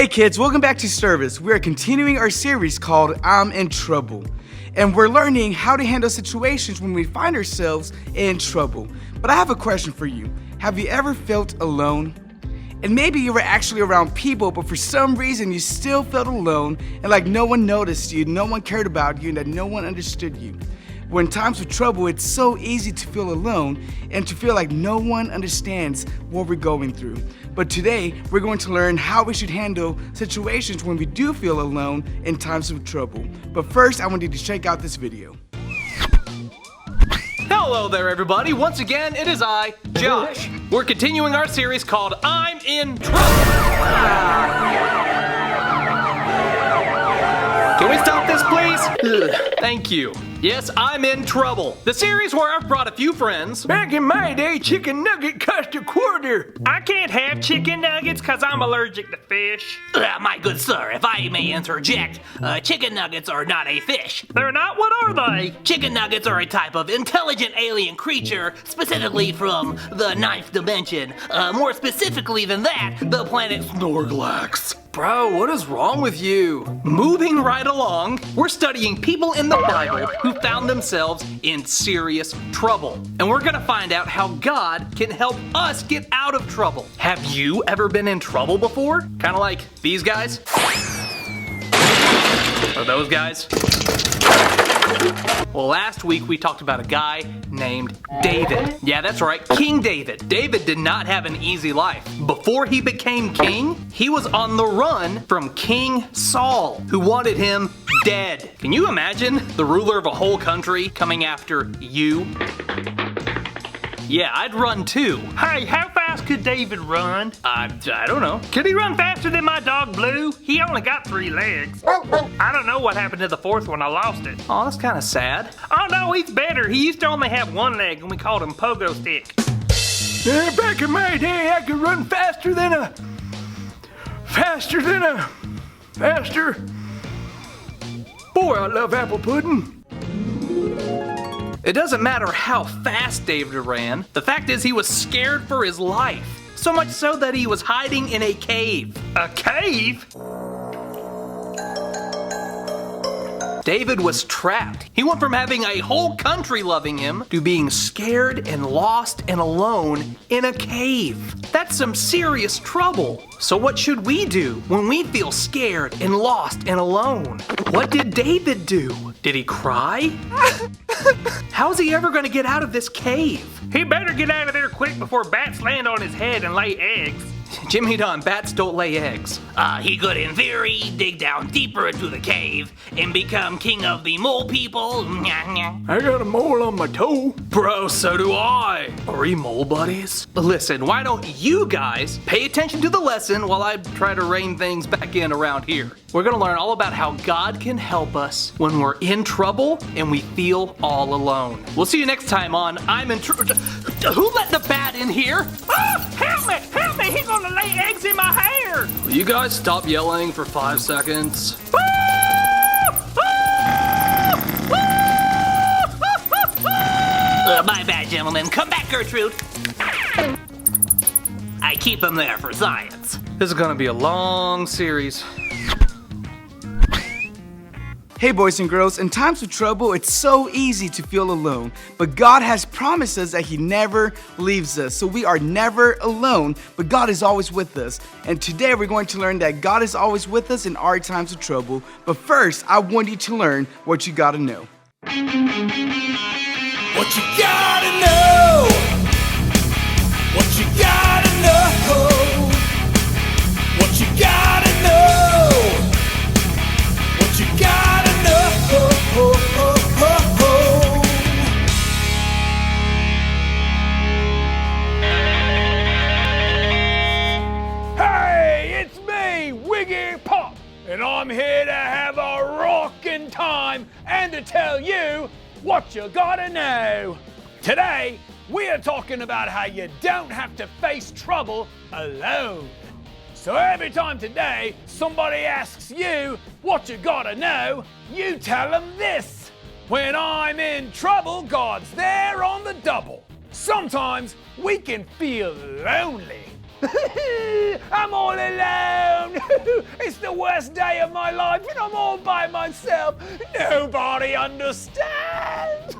kids, welcome back to service. We are continuing our series called I'm in Trouble. And we're learning how to handle situations when we find ourselves in trouble. But I have a question for you. Have you ever felt alone? And maybe you were actually around people, but for some reason you still felt alone and like no one noticed you, no one cared about you, and that no one understood you. When times of trouble, it's so easy to feel alone and to feel like no one understands what we're going through. But today, we're going to learn how we should handle situations when we do feel alone in times of trouble. But first, I want you to check out this video. Hello there, everybody. Once again, it is I, Josh. We're continuing our series called I'm in Trouble. Can we stop this, please? Thank you. Yes, I'm in trouble. The series where I've brought a few friends. Back in my day, chicken nugget cost $0.25. I can't have chicken nuggets because I'm allergic to fish. My good sir, if I may interject, chicken nuggets are not a fish. They're not? What are they? Chicken nuggets are a type of intelligent alien creature, specifically from the ninth dimension. More specifically than that, the planet Snorglax. Bro, what is wrong with you? Moving right along, we're studying people in the Bible who found themselves in serious trouble. And we're gonna find out how God can help us get out of trouble. Have you ever been in trouble before? Kinda like these guys? Or those guys? Well, last week we talked about a guy named David. Yeah, that's right, King David. David did not have an easy life. Before he became king, he was on the run from King Saul, who wanted him dead. Can you imagine the ruler of a whole country coming after you? Yeah, I'd run too. Hey, how fast could David run? I don't know. Could he run faster than my dog Blue? He only got 3 legs. I don't know what happened to the 4th one. I lost it. Oh, that's kind of sad. Oh no, he's better. He used to only have 1 leg and we called him Pogo Stick. Back in my day, I could run faster. Boy, I love apple pudding. It doesn't matter how fast David ran. The fact is he was scared for his life. So much so that he was hiding in a cave. A cave? David was trapped. He went from having a whole country loving him to being scared and lost and alone in a cave. That's some serious trouble. So what should we do when we feel scared and lost and alone? What did David do? Did he cry? How's he ever gonna get out of this cave? He better get out of there quick before bats land on his head and lay eggs. Jimmy Don, bats don't lay eggs. He could, in theory, dig down deeper into the cave and become king of the mole people. I got a mole on my toe. Bro, so do I. Are we mole buddies? Listen, why don't you guys pay attention to the lesson while I try to rein things back in around here? We're gonna learn all about how God can help us when we're in trouble and we feel all alone. We'll see you next time on I'm in Trouble. Who let the bat in here? Ah, help me! Help me! He's gonna lay eggs in my hair! Will you guys stop yelling for 5 seconds? My bad, gentlemen. Come back, Gertrude. I keep him there for science. This is gonna be a long series. Hey boys and girls, in times of trouble, it's so easy to feel alone, but God has promised us that He never leaves us, so we are never alone, but God is always with us. And today we're going to learn that God is always with us in our times of trouble, but first, I want you to learn what you gotta know. What you gotta know, what you gotta know, what you gotta know, what you gotta Hey, it's me, Wiggy Pop, and I'm here to have a rockin' time and to tell you what you gotta know. Today, we are talking about how you don't have to face trouble alone. So every time today somebody asks you what you gotta know, you tell them this: when I'm in trouble, God's there on the double. Sometimes we can feel lonely, I'm all alone. It's the worst day of my life and I'm all by myself. Nobody understands.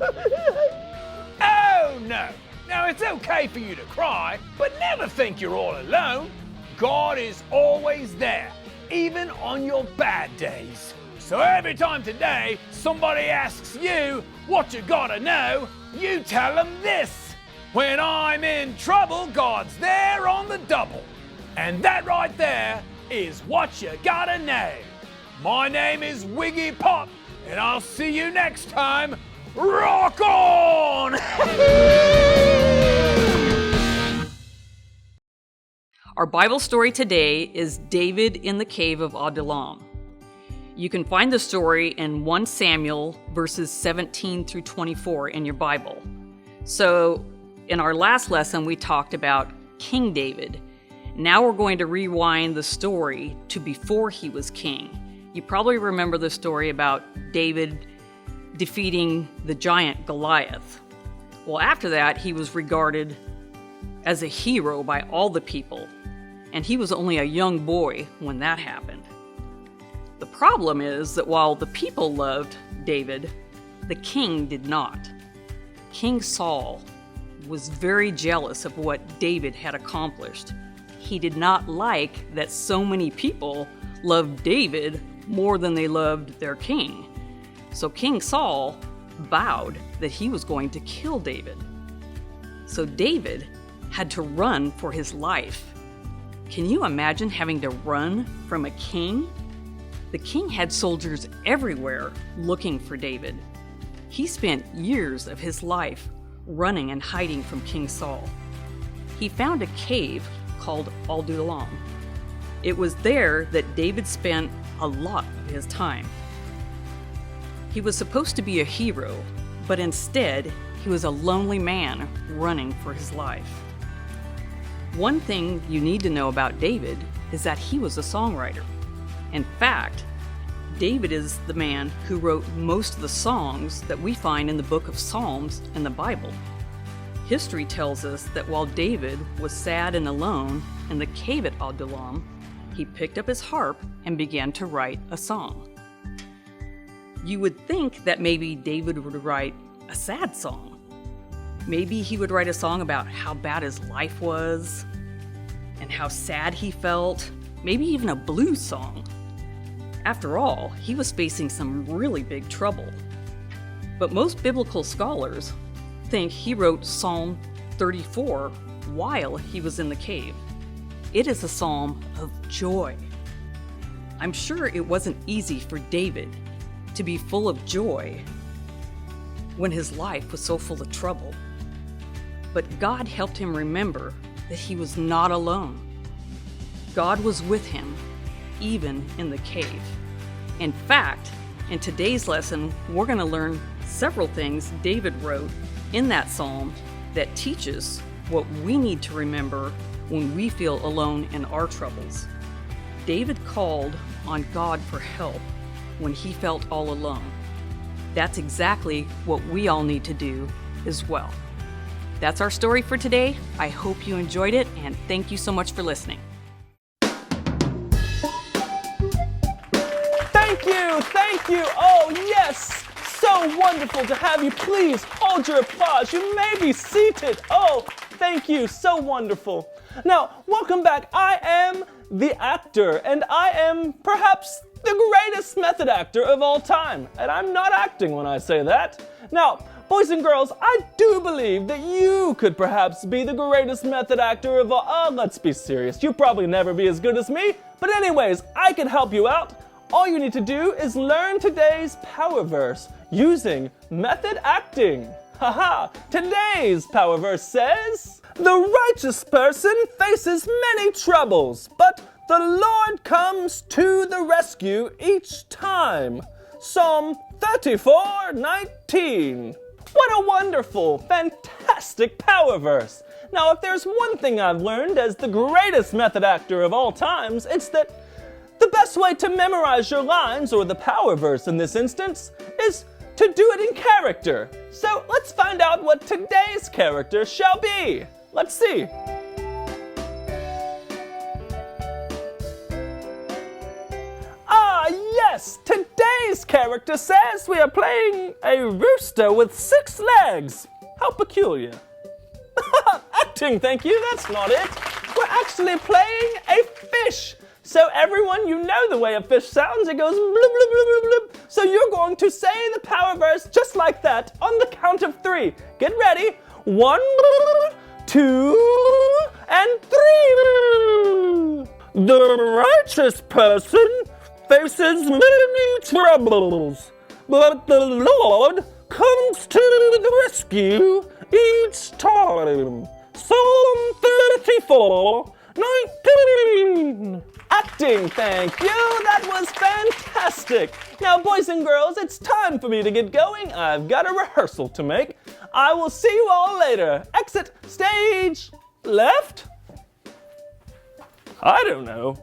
Oh no. Now it's okay for you to cry, but never think you're all alone. God is always there, even on your bad days. So every time today somebody asks you what you gotta know, you tell them this. When I'm in trouble, God's there on the double. And that right there is what you gotta know. My name is Wiggy Pop, and I'll see you next time. Rock on! Our Bible story today is David in the cave of Adullam. You can find the story in 1 Samuel verses 17 through 24 in your Bible. So, in our last lesson, we talked about King David. Now we're going to rewind the story to before he was king. You probably remember the story about David defeating the giant Goliath. Well, after that, he was regarded as a hero by all the people, and he was only a young boy when that happened. The problem is that while the people loved David, the king did not. King Saul was very jealous of what David had accomplished. He did not like that so many people loved David more than they loved their king. So King Saul vowed that he was going to kill David. So David had to run for his life. Can you imagine having to run from a king? The king had soldiers everywhere looking for David. He spent years of his life running and hiding from King Saul. He found a cave called Adullam. It was there that David spent a lot of his time. He was supposed to be a hero, but instead, he was a lonely man running for his life. One thing you need to know about David is that he was a songwriter. In fact, David is the man who wrote most of the songs that we find in the book of Psalms in the Bible. History tells us that while David was sad and alone in the cave at Adullam, he picked up his harp and began to write a song. You would think that maybe David would write a sad song. Maybe he would write a song about how bad his life was and how sad he felt, maybe even a blues song. After all, he was facing some really big trouble. But most biblical scholars think he wrote Psalm 34 while he was in the cave. It is a psalm of joy. I'm sure it wasn't easy for David to be full of joy when his life was so full of trouble. But God helped him remember that he was not alone. God was with him, even in the cave. In fact, in today's lesson, we're going to learn several things David wrote in that psalm that teaches what we need to remember when we feel alone in our troubles. David called on God for help when he felt all alone. That's exactly what we all need to do as well. That's our story for today. I hope you enjoyed it, and thank you so much for listening. Thank you. Oh, yes. So wonderful to have you. Please hold your applause. You may be seated. Oh, thank you. So wonderful. Now, welcome back. I am the actor, and I am perhaps the greatest method actor of all time. And I'm not acting when I say that. Now, boys and girls, I do believe that you could perhaps be the greatest method actor of all. Oh, let's be serious. You'll probably never be as good as me. But anyways, I can help you out. All you need to do is learn today's power verse using method acting. Haha! Today's power verse says, "The righteous person faces many troubles, but the Lord comes to the rescue each time." Psalm 34:19. What a wonderful, fantastic power verse. Now, if there's one thing I've learned as the greatest method actor of all times, it's that the best way to memorize your lines, or the power verse in this instance, is to do it in character. So let's find out what today's character shall be. Let's see. yes, today's character says we are playing a rooster with 6 legs. How peculiar. Acting, thank you, that's not it. We're actually playing a fish. So everyone, you know the way a fish sounds. It goes blub, blub, blub, blub, blub. So you're going to say the power verse just like that on the count of 3. Get ready. 1, 2, and 3. The righteous person faces many troubles, but the Lord comes to the rescue each time. Psalm 34, 19. Acting, thank you. That was fantastic. Now, boys and girls, it's time for me to get going. I've got a rehearsal to make. I will see you all later. Exit stage left? I don't know.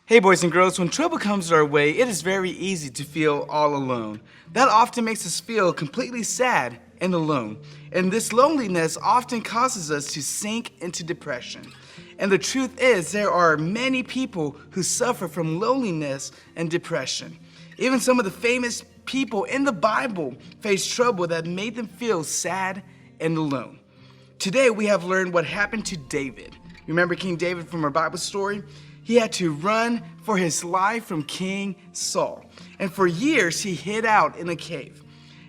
Hey boys and girls, when trouble comes our way, it is very easy to feel all alone. That often makes us feel completely sad and alone. And this loneliness often causes us to sink into depression. And the truth is, there are many people who suffer from loneliness and depression. Even some of the famous people in the Bible faced trouble that made them feel sad and alone. Today we have learned what happened to David. Remember King David from our Bible story? He had to run for his life from King Saul. And for years, he hid out in a cave.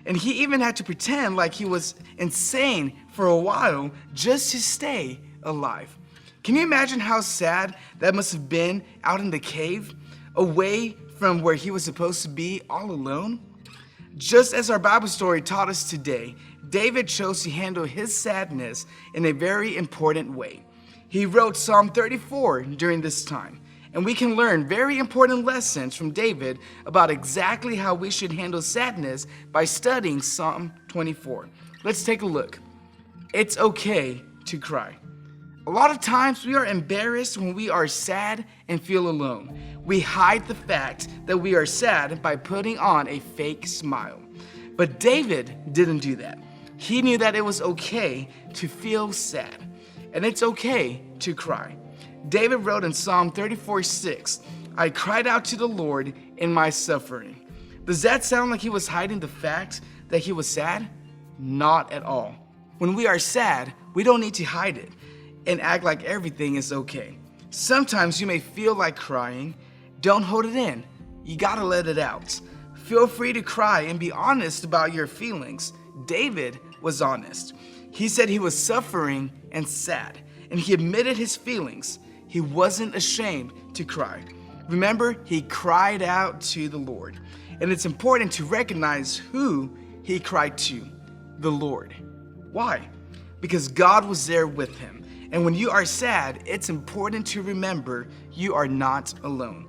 And he even had to pretend like he was insane for a while just to stay alive. Can you imagine how sad that must have been out in the cave, away from where he was supposed to be, all alone? Just as our Bible story taught us today, David chose to handle his sadness in a very important way. He wrote Psalm 34 during this time, and we can learn very important lessons from David about exactly how we should handle sadness by studying Psalm 24. Let's take a look. It's okay to cry. A lot of times we are embarrassed when we are sad and feel alone. We hide the fact that we are sad by putting on a fake smile. But David didn't do that. He knew that it was okay to feel sad. And it's okay to cry. David wrote in Psalm 34:6, I cried out to the Lord in my suffering. Does that sound like he was hiding the fact that he was sad? Not at all. When we are sad, we don't need to hide it and act like everything is okay. Sometimes you may feel like crying. Don't hold it in. You gotta let it out. Feel free to cry and be honest about your feelings. David was honest. He said he was suffering and sad, and he admitted his feelings. He wasn't ashamed to cry. Remember, he cried out to the Lord. And it's important to recognize who he cried to, the Lord. Why? Because God was there with him. And when you are sad, it's important to remember you are not alone.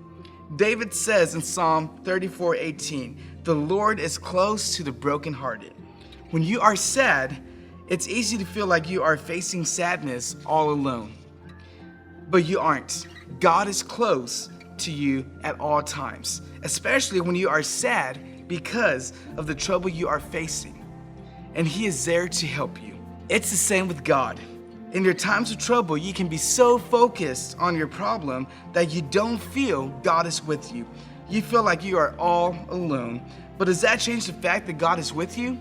David says in Psalm 34:18, the Lord is close to the brokenhearted. When you are sad, it's easy to feel like you are facing sadness all alone. But you aren't. God is close to you at all times, especially when you are sad because of the trouble you are facing. And He is there to help you. It's the same with God. In your times of trouble, you can be so focused on your problem that you don't feel God is with you. You feel like you are all alone. But does that change the fact that God is with you?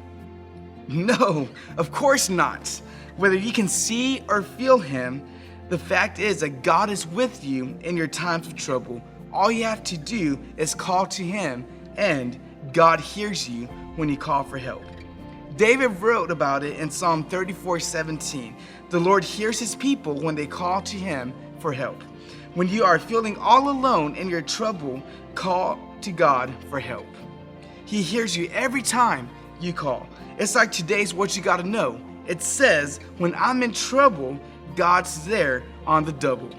No, of course not. Whether you can see or feel Him, the fact is that God is with you in your times of trouble. All you have to do is call to Him, and God hears you when you call for help. David wrote about it in Psalm 34:17. The Lord hears His people when they call to Him for help. When you are feeling all alone in your trouble, call to God for help. He hears you every time you call. It's like today's What You Gotta Know. It says, when I'm in trouble, God's there on the double.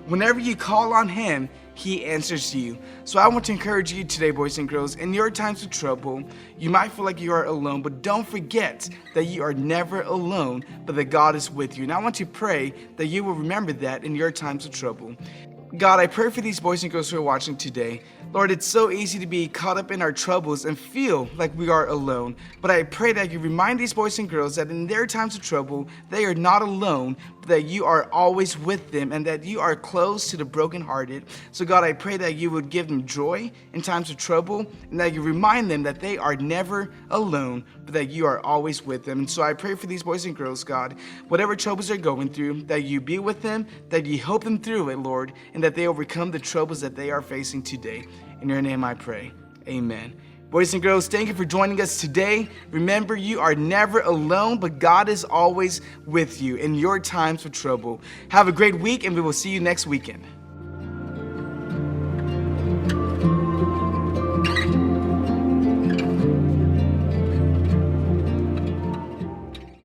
Whenever you call on Him, He answers you. So I want to encourage you today, boys and girls, in your times of trouble, you might feel like you are alone, but don't forget that you are never alone, but that God is with you. And I want to pray that you will remember that in your times of trouble. God, I pray for these boys and girls who are watching today. Lord, it's so easy to be caught up in our troubles and feel like we are alone. But I pray that you remind these boys and girls that in their times of trouble, they are not alone, but that you are always with them and that you are close to the brokenhearted. So God, I pray that you would give them joy in times of trouble and that you remind them that they are never alone, but that you are always with them. And so I pray for these boys and girls, God, whatever troubles they're going through, that you be with them, that you help them through it, Lord, and that they overcome the troubles that they are facing today. In your name I pray. Amen. Boys and girls, thank you for joining us today. Remember, you are never alone, but God is always with you in your times of trouble. Have a great week, and we will see you next weekend.